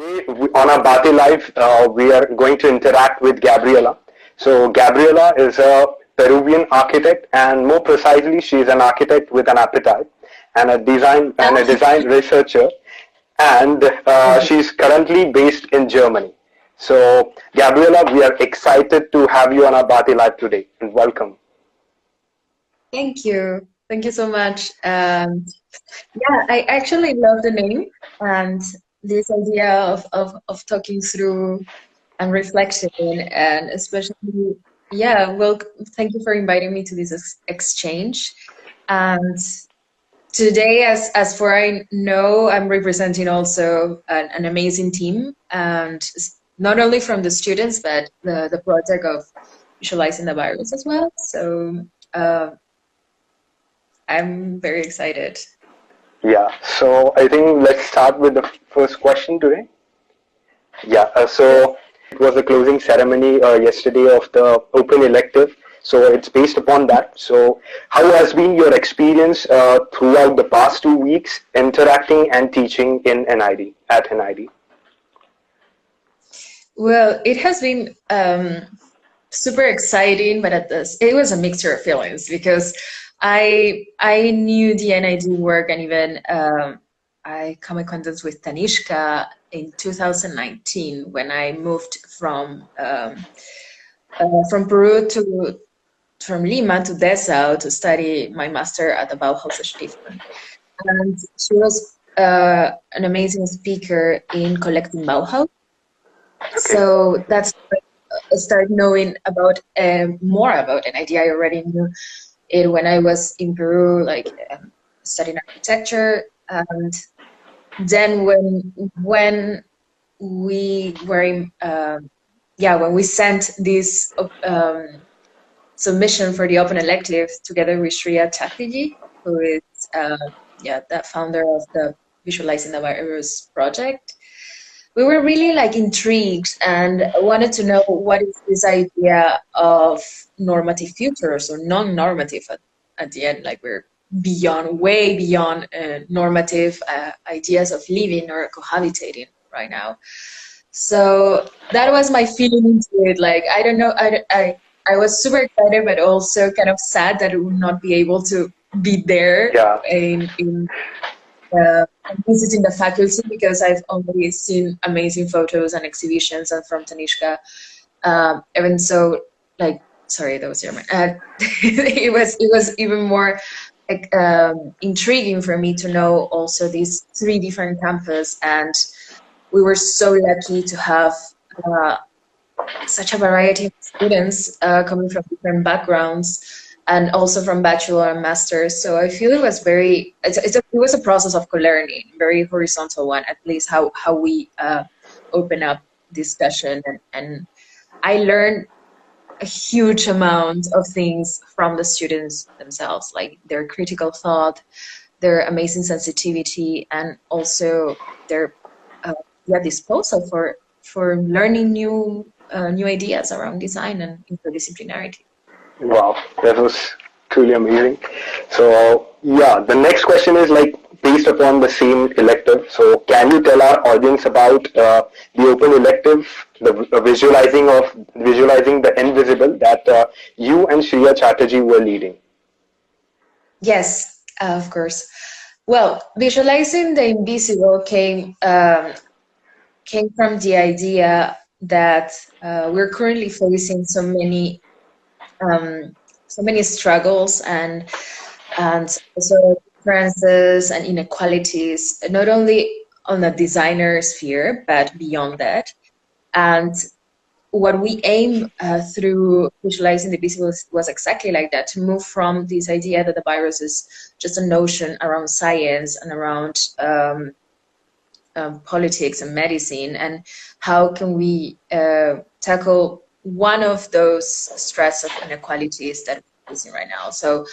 Today on our Baatein Live, we are going to interact with Gabriela. So Gabriela is a Peruvian architect, and more precisely, she is an architect with an appetite and a design researcher, and she's currently based in Germany. So Gabriela, we are excited to have you on our Baatein Live today, and welcome. Thank you. Thank you so much. Yeah, I actually love the name and this idea of talking through and reflecting, and especially, yeah, well, thank you for inviting me to this exchange. And today, as far I know, I'm representing also an amazing team, and not only from the students, but the project of visualizing the virus as well. So I'm very excited. Yeah, so I think let's start with the first question today. Yeah, so it was the closing ceremony yesterday of the open elective. So it's based upon that. So how has been your experience throughout the past 2 weeks interacting and teaching in NID, at NID? Well, it has been super exciting, but it was a mixture of feelings because I knew the NID work, and even I come in contact with Tanishka in 2019 when I moved from Peru from Lima to Dessau to study my master at the Bauhaus Stiftung. And she was an amazing speaker in collecting Bauhaus. So that's when I started knowing about more about NID. I already knew it when I was in Peru, like studying architecture, and then when we were in, when we sent this submission for the open elective together with Shreya Chatterjee, who is the founder of the Visualizing the Virus project. We were really like intrigued and wanted to know what is this idea of normative futures or non-normative at the end. Like we're way beyond normative ideas of living or cohabitating right now. So that was my feeling into it. Like, I don't know, I was super excited, but also kind of sad that I would not be able to be there in visiting the faculty, because I've only seen amazing photos and exhibitions and from Tanishka. Even so, like, sorry, that was German. It was even more like, intriguing for me to know also these 3 different campuses, and we were so lucky to have such a variety of students coming from different backgrounds, and also from bachelor and masters. So I feel it was it was a process of co-learning, very horizontal one, at least how we open up discussion. And I learned a huge amount of things from the students themselves, like their critical thought, their amazing sensitivity, and also their disposal for learning new ideas around design and interdisciplinarity. Wow, that was truly amazing. So yeah, the next question is like based upon the same elective. So can you tell our audience about the open elective, the visualizing the invisible that you and Shreya Chatterjee were leading? Yes, of course. Well, visualizing the invisible came from the idea that we're currently facing so many struggles and also differences and inequalities, not only on the designer sphere, but beyond that. And what we aim through visualizing the visible was exactly like that, to move from this idea that the virus is just a notion around science and around politics and medicine, and how can we tackle one of those stress of inequalities that we're facing right now. So,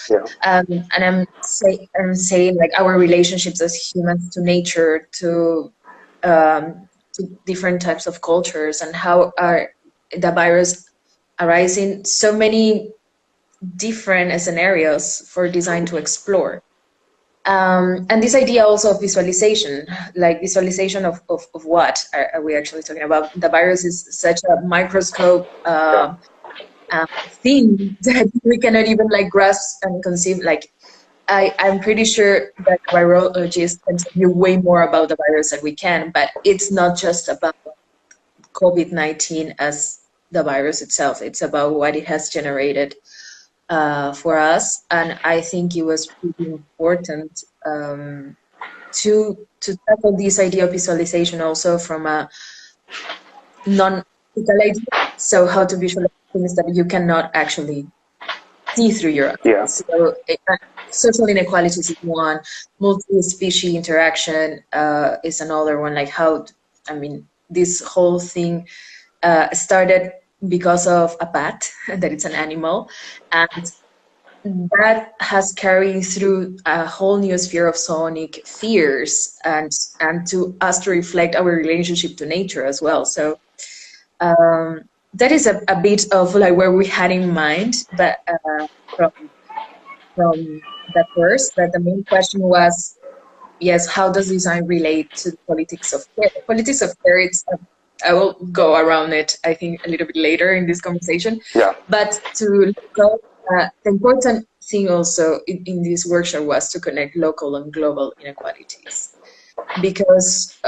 and I'm saying like our relationships as humans to nature, to different types of cultures, and how are the virus arising so many different scenarios for design to explore. And this idea also of visualization, like visualization of what are we actually talking about? The virus is such a microscope thing that we cannot even like grasp and conceive. Like I'm pretty sure that virologists can tell you way more about the virus than we can, but it's not just about COVID-19 as the virus itself. It's about what it has generated for us, and I think it was pretty important to tackle this idea of visualization also from a non-physical idea. So how to visualize things that you cannot actually see through your eyes. Yeah. So social inequalities is one, multi-species interaction is another one. Like how, I mean, this whole thing started because of a bat, that it's an animal, and that has carried through a whole new sphere of sonic fears and to us to reflect our relationship to nature as well. So that is a bit of like where we had in mind, but from the first, but the main question was, yes, how does design relate to the politics of care? Politics of care, it's I will go around it, I think, a little bit later in this conversation. Yeah. But to go, the important thing also in this workshop was to connect local and global inequalities. Because,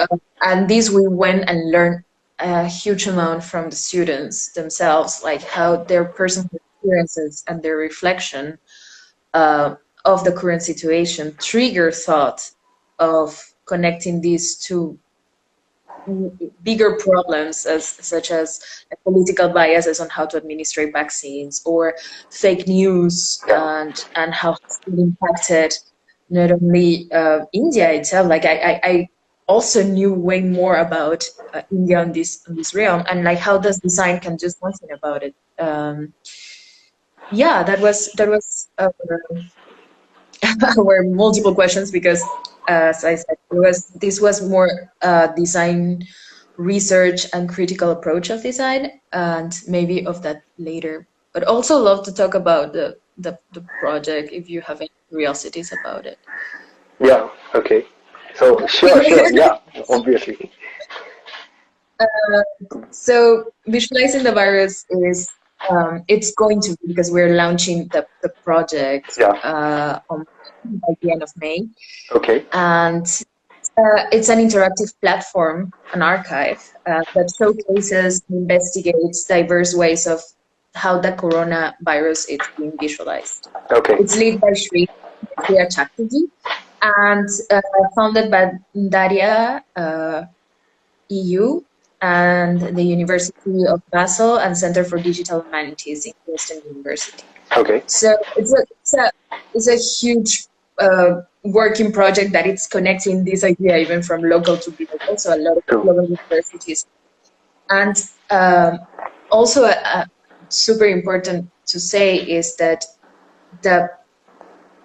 and this we went and learned a huge amount from the students themselves, like how their personal experiences and their reflection of the current situation trigger thought of connecting these to bigger problems such as political biases on how to administrate vaccines or fake news and how it's impacted not only India itself. Like I also knew way more about India on this realm, and like how does design can do something about it. Yeah, that was were multiple questions because, as I said, this was more design research and critical approach of design, and maybe of that later. But also love to talk about the project if you have any curiosities about it. Yeah. Okay. So sure. Yeah. Obviously. So visualizing the virus is it's going to be, because we're launching the project by the end of May. Okay. And it's an interactive platform, an archive that showcases and investigates diverse ways of how the coronavirus is being visualized. Okay. It's led by Shreya Chatterjee and founded by Daria EU and the University of Basel and Center for Digital Humanities in Princeton University. Okay. So it's a huge working project that it's connecting this idea even from local to global, so a lot of global universities. And also super important to say is that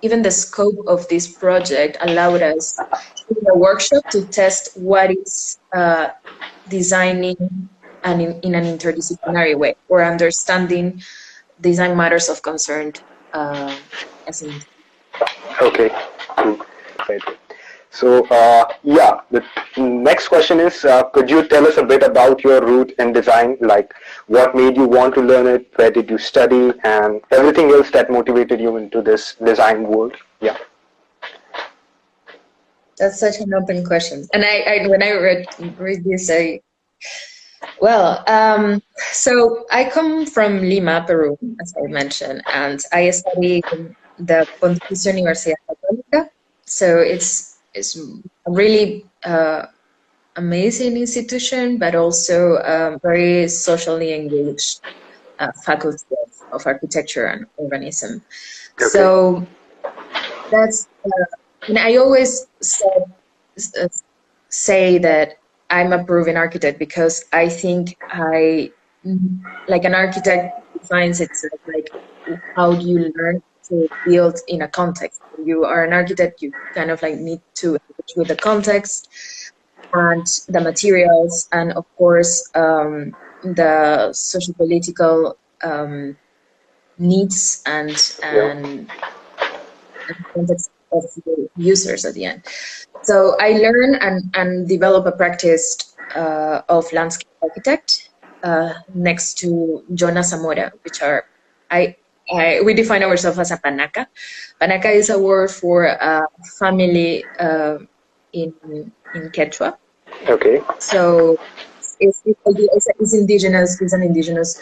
even the scope of this project allowed us in a workshop to test what is designing and in an interdisciplinary way, or understanding design matters of concern as an. Okay. Cool. So yeah, the next question is, could you tell us a bit about your route in design, like what made you want to learn it, where did you study, and everything else that motivated you into this design world? Yeah. That's such an open question. And I when I read this, so I come from Lima, Peru, as I mentioned, and I study in the Pontificia Universidad Católica. So it's a really amazing institution, but also very socially engaged faculty of architecture and urbanism. Okay. So that's, and I always say that I'm a Peruvian architect because I think like an architect defines itself like how do you learn to build in a context. You are an architect, you kind of like need to engage with the context and the materials, and of course the socio-political needs and context of the users at the end. So I learn and develop a practice of landscape architect next to Jonah Zamora, which are we define ourselves as a panaca. Panaca is a word for family in Quechua. Okay. So it's indigenous. It's an indigenous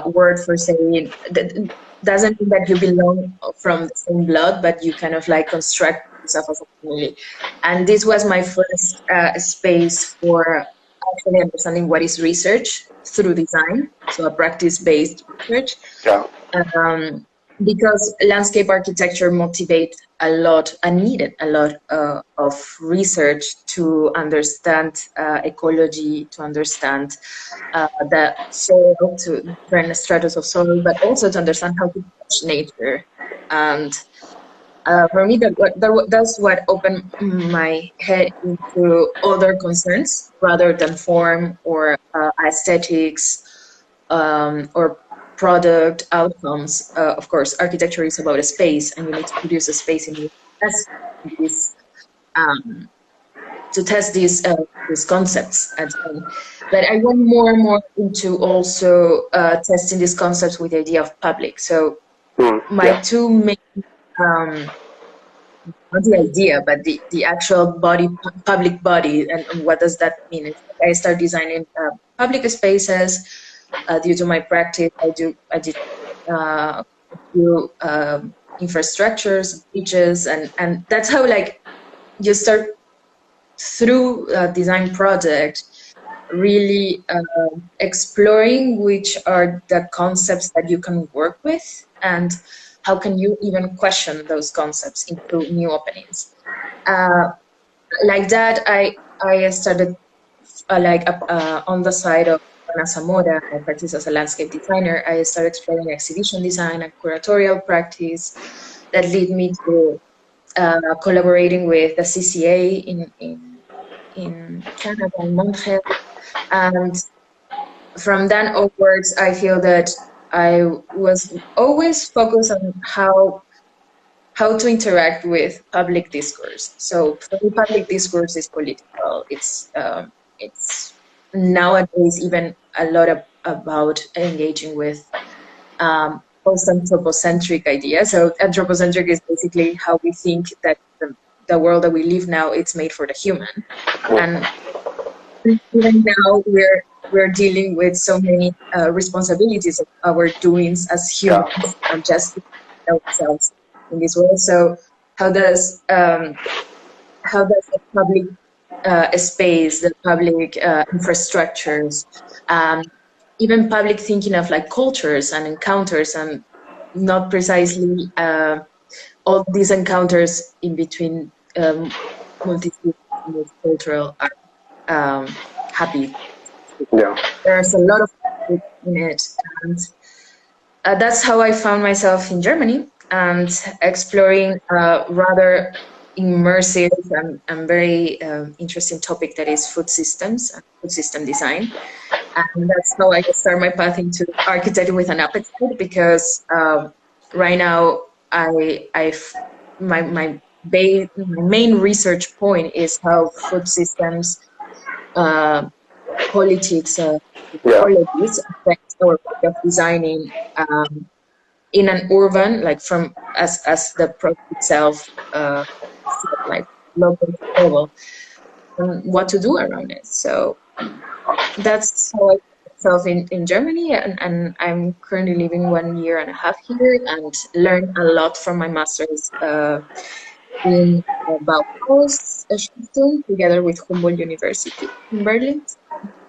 word for saying that doesn't mean that you belong from the same blood, but you kind of like construct yourself as a family. And this was my first space for actually understanding what is research through design, so a practice-based research. Yeah. Because landscape architecture motivates a lot and needed a lot of research to understand ecology, to understand the soil, to different stratus of soil, but also to understand how to touch nature. And for me, that's what opened my head into other concerns rather than form or aesthetics or product outcomes. Of course, architecture is about a space, and you need to produce a space in which to test these concepts. But I went more and more into also testing these concepts with the idea of public. So my two main not the idea, but the actual body, public body, and what does that mean? I start designing public spaces. Due to my practice, I did infrastructures, beaches, and that's how like you start through a design project, really exploring which are the concepts that you can work with and how can you even question those concepts into new openings. Like that, I started on the side of Ana Zamora. I practice as a landscape designer. I started exploring exhibition design and curatorial practice that led me to collaborating with the CCA in Canada, in Montreal. And from then onwards, I feel that I was always focused on how to interact with public discourse. So for me, public discourse is political. It's nowadays even a lot about engaging with post-anthropocentric ideas. So anthropocentric is basically how we think that the world that we live now, it's made for the human. And even now we're dealing with so many responsibilities of our doings as humans, and just ourselves in this world. So how does the public space, the public infrastructures, even public thinking of like cultures and encounters, and not precisely all these encounters in between multicultural are happy. Yeah. There's a lot of in it, and that's how I found myself in Germany and exploring rather immersive and very interesting topic that is food systems and food system design. And that's how I start my path into architecture with an appetite, because right now my main research point is how food systems, politics, policies affect our way of designing in an urban, like from as the product itself, like local level, and what to do around it. So that's how I found myself in Germany, and I'm currently living 1.5 years here, and learn a lot from my master's in Bauhaus together with Humboldt University in Berlin.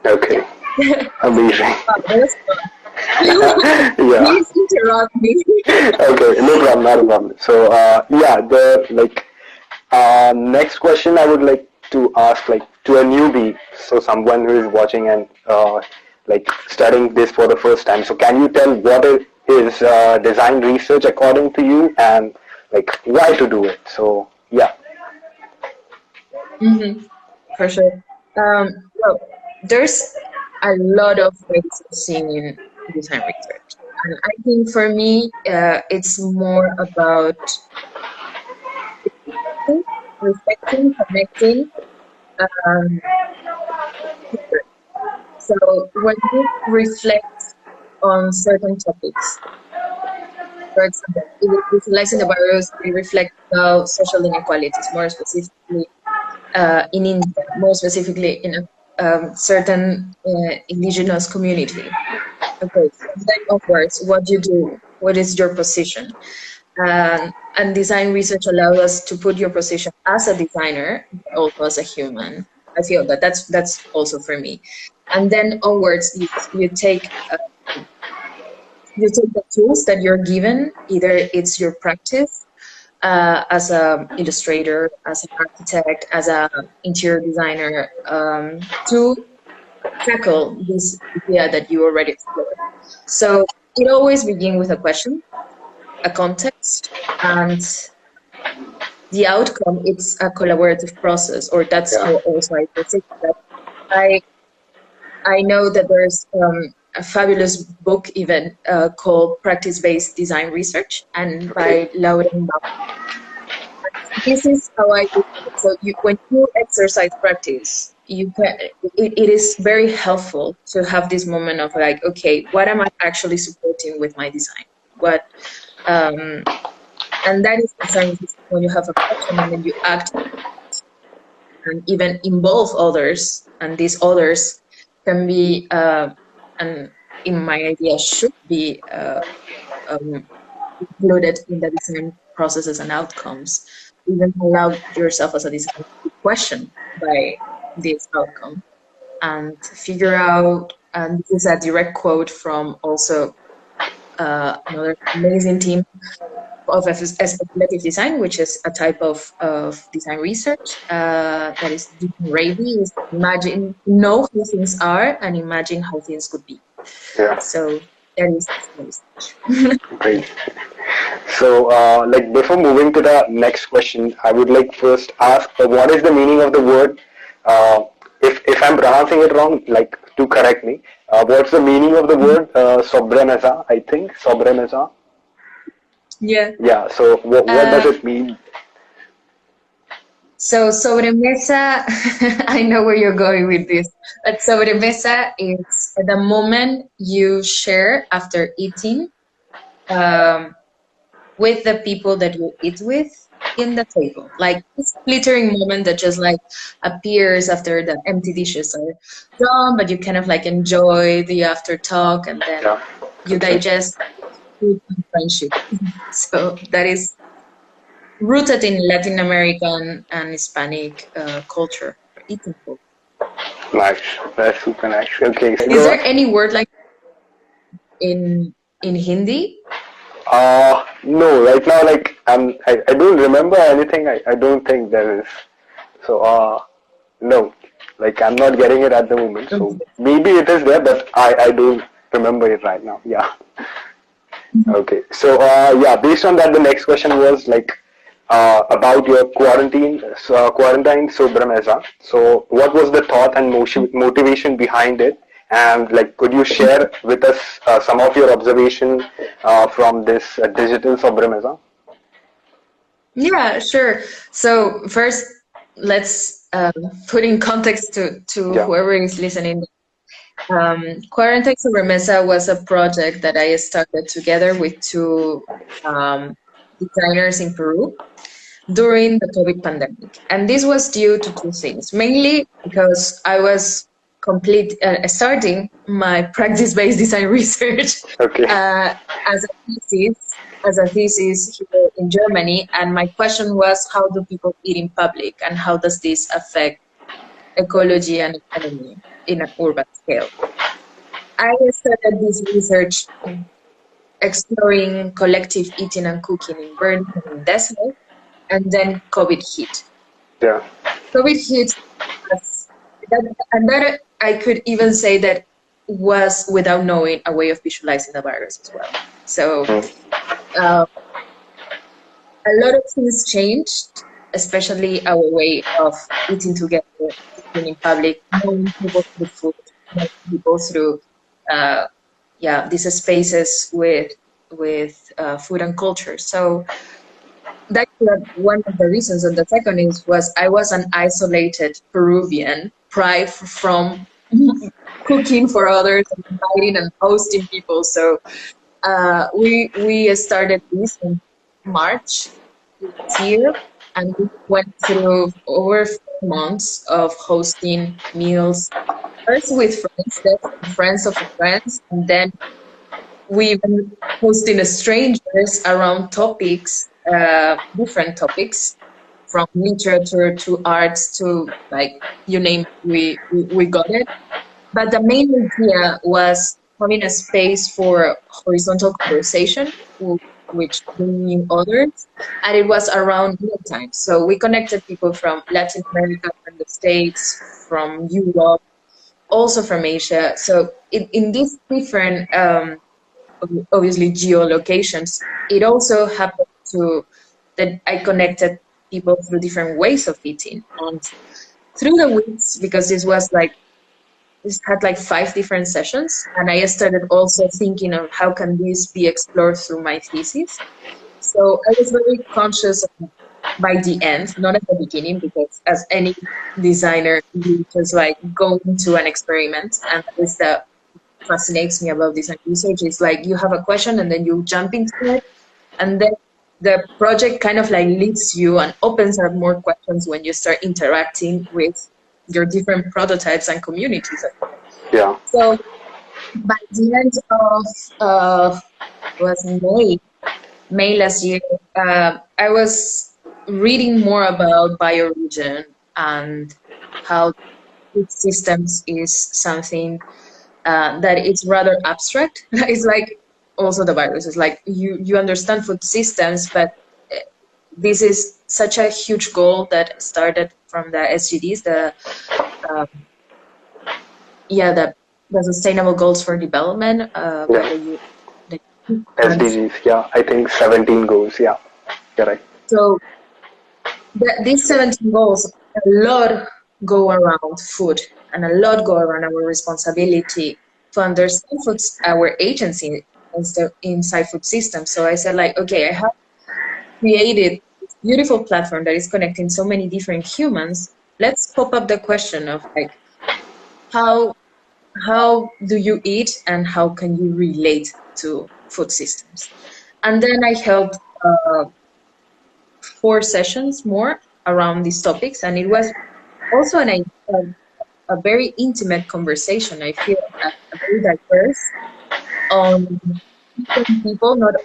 Okay. Yeah. Amazing. Yeah. Please interrupt me. Okay, no problem, not a problem. So next question I would like to ask, like, to a newbie, so someone who is watching and studying this for the first time. So can you tell what is design research according to you, and like why to do it? So yeah. Mm-hmm. For sure. Well, there's a lot of ways of seeing design research, and I think for me, it's more about listening, reflecting, connecting. Um, so when you reflect on certain topics, for example, visualizing the virus, we reflect about social inequalities, more specifically in India, more specifically in a certain indigenous community. Okay, from then onwards, what do you do? What is your position? And design research allows us to put your position as a designer, but also as a human. I feel that that's also for me. And then onwards, you take the tools that you're given. Either it's your practice as an illustrator, as an architect, as an interior designer, to tackle this idea that you already explored. So it always begins with a question, a context, and the outcome. It's a collaborative process, or that's how also I perceive that. I know that there's a fabulous book even called Practice-Based Design Research, and by Lauren Baatein. This is how I do it. So when you exercise practice, it is very helpful to have this moment of like, okay, what am I actually supporting with my design? And that is design when you have a passion and then you act and even involve others, and these others can be and in my idea should be included in the design processes and outcomes. Even allow yourself as a designer to be questioned by this outcome and figure out, and this is a direct quote from also another amazing team of speculative design, which is a type of design research that is deep and ravey, is know who things are and imagine how things could be. Yeah. So that is research. Great. So, like before moving to the next question, I would like first ask, what is the meaning of the word? If I'm pronouncing it wrong, like to correct me. What's the meaning of the word sobremesa? I think sobremesa. Yeah. Yeah. So, what does it mean? So sobremesa, I know where you're going with this, but sobremesa is the moment you share after eating with the people that you eat with in the table. Like this flittering moment that just like appears after the empty dishes are done, but you kind of like enjoy the after talk and then you digest food and friendship. So that is rooted in Latin American and Hispanic culture, eating food. Nice. That's super nice. Okay. So Is there any word like in Hindi? No. Right now, like I don't remember anything. I don't think there is. So, no. Like I'm not getting it at the moment. So maybe it is there, but I don't remember it right now. Yeah. Okay. So, yeah. Based on that, the next question was like about your quarantine sobremesa. So, what was the thought and motivation behind it? And like, could you share with us some of your observation from this digital sobremesa? Yeah, sure. So first, let's put in context to whoever is listening. Quarantine Sobremesa was a project that I started together with two designers in Peru during the COVID pandemic. And this was due to two things, mainly because I was starting my practice-based design research as a thesis here in Germany. And my question was, how do people eat in public and how does this affect ecology and economy in an urban scale? I started this research exploring collective eating and cooking in Berlin and Dessau, and then COVID hit. Yeah. COVID hit and that I could even say that was, without knowing, a way of visualizing the virus as well. So a lot of things changed, especially our way of eating together, eating in public, knowing people through food, knowing people through these spaces with food and culture. So that's one of the reasons. And the second was I was an isolated Peruvian, prior from cooking for others and inviting and hosting people. So we started this in March this year, and we went through over 4 months of hosting meals, first with friends, then friends of friends, and then we even hosting strangers around topics, different topics, from literature to arts to like you name it, we got it. But the main idea was having a space for horizontal conversation, which we knew others, and it was around real time. So we connected people from Latin America, from the States, from Europe, also from Asia. So in these different, obviously, geolocations, it also happened to that I connected people through different ways of eating. And through the weeks, because this had like 5 different sessions, and I started also thinking of how can this be explored through my thesis. So I was very conscious of, by the end, not at the beginning, because as any designer, you just like go into an experiment, and that is the fascinates me about design research. Is like you have a question and then you jump into it, and then the project kind of like leads you and opens up more questions when you start interacting with your different prototypes and communities. Yeah. So by the end of was May last year, I was reading more about bioregion and how food systems is something that is rather abstract. It's like also the virus. It's like you understand food systems, but this is such a huge goal that started from the SDGs, the Sustainable Goals for Development. SDGs, yeah, I think 17 goals, yeah, you're right. So these 17 goals, a lot go around food, and a lot go around our responsibility to understand our agency inside food systems. So I said, like, okay, I have created this beautiful platform that is connecting so many different humans. Let's pop up the question of like, how do you eat and how can you relate to food systems? And then I held 4 sessions more around these topics, and it was also a very intimate conversation. I feel very diverse on different people, not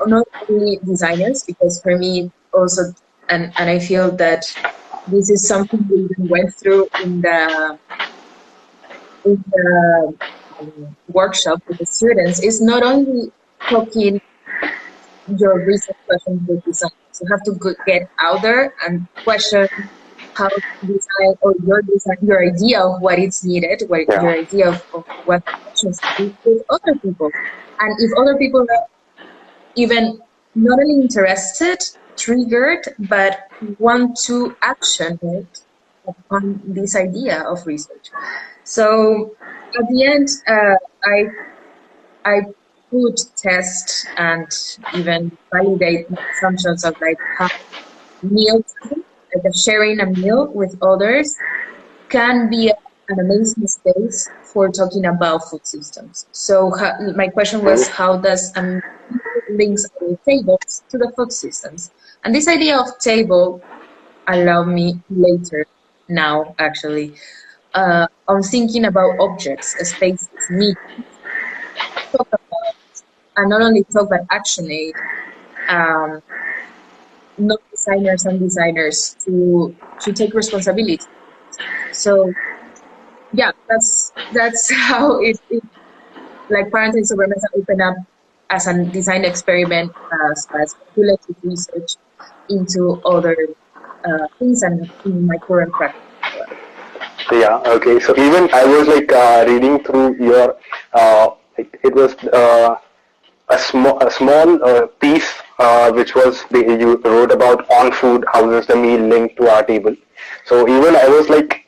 only designers, because for me also, and I feel that this is something we went through in the workshop with the students, is not only talking your research questions with designers. You have to get out there and question how to design, or your idea of what is needed, your idea of what questions to do with other people. And if other people are even not only interested, triggered, but want to action it upon this idea of research. So at the end, I could test and even validate assumptions of like how mealtime, like sharing a meal with others, can be an amazing space for talking about food systems. So my question was, how does links our tables to the food systems? And this idea of table allowed me later, now actually, on thinking about objects, spaces, meat, talk about, and not only talk but actionate, not designers and designers to take responsibility. So yeah, that's how it like Quarantine Supremacy opened up as a design experiment, as speculative research into other things, and in my current practice. Yeah, okay. So even I was like reading through your, it was a small piece which was you wrote about on food. How does the meal link to our table? So even I was like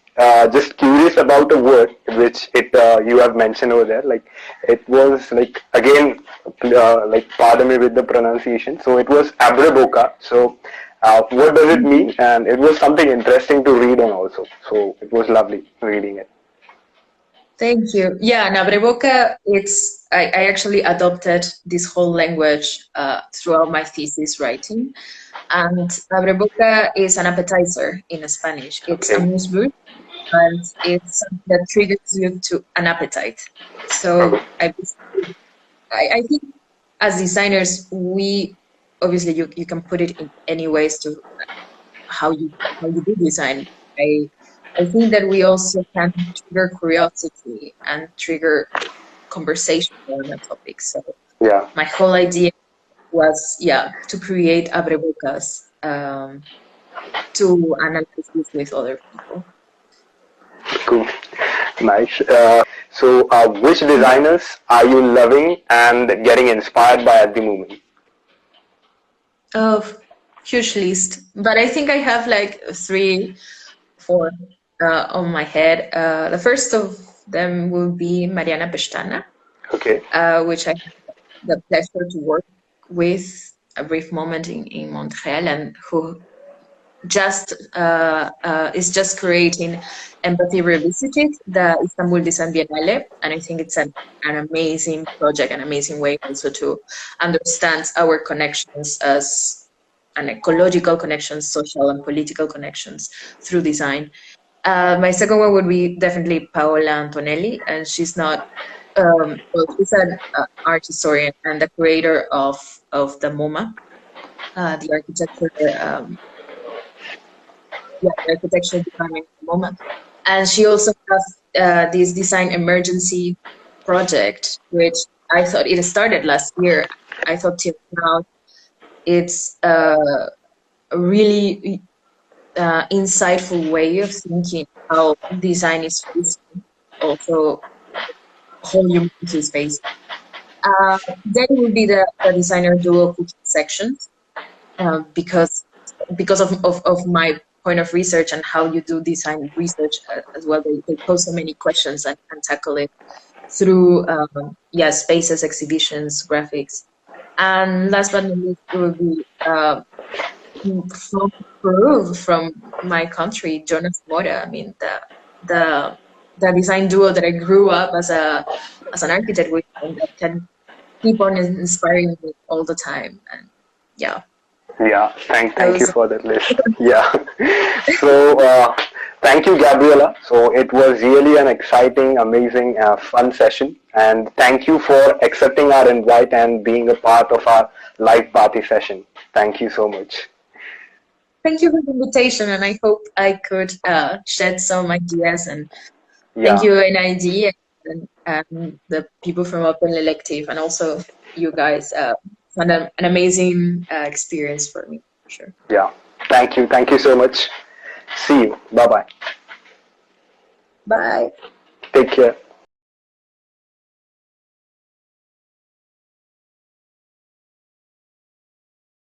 just curious about a word which you have mentioned over there. Like it was like again like pardon me with the pronunciation. So it was abraboca. So what does it mean, and it was something interesting to read on also. So it was lovely reading it. Thank you. Yeah, and abreboca, I actually adopted this whole language throughout my thesis writing. And abreboca is an appetizer in Spanish. It's Okay. amuse-bouche, and it's something that triggers you to an appetite. So I think as designers, we obviously you can put it in any ways to how you do design. I think that we also can trigger curiosity and trigger conversation on a topic. So Yeah. my whole idea was to create abrebocas to analyze this with other people. Cool. Nice. Which designers are you loving and getting inspired by at the moment? Oh, huge list. But I think I have like 3, 4 on my head. The first of them will be Mariana Pestana, Okay. which I had the pleasure to work with a brief moment in Montreal, and who just is just creating Empathy Revisited, the Istanbul Design Biennale, and I think it's an amazing project, an amazing way also to understand our connections as an ecological connections, social and political connections through design. My second one would be definitely Paola Antonelli, and she's not she's an art historian and the creator of the MoMA, the architecture. The architecture department at the moment. And she also has this design emergency project, which I thought it started last year. I thought till now it's a really insightful way of thinking how design is facing also whole humanity space. Then would be the designer duo cooking sections, because of my point of research and how you do design research as well. They pose so many questions and tackle it through spaces, exhibitions, graphics. And last but not least, it will be from Peru, from my country, Jonas Mora. I mean, the design duo that I grew up as an architect with, and that can keep on inspiring me all the time. And yeah. Yeah, thank you for that list. Yeah. So, thank you, Gabriela. So it was really an exciting, amazing, fun session. And thank you for accepting our invite and being a part of our live party session. Thank you so much. Thank you for the invitation, and I hope I could shed some ideas, and thank you, NID, and the people from Open Elective, and also you guys. An amazing experience for me, for sure. Yeah. Thank you. Thank you so much. See you. Bye-bye. Bye. Take care.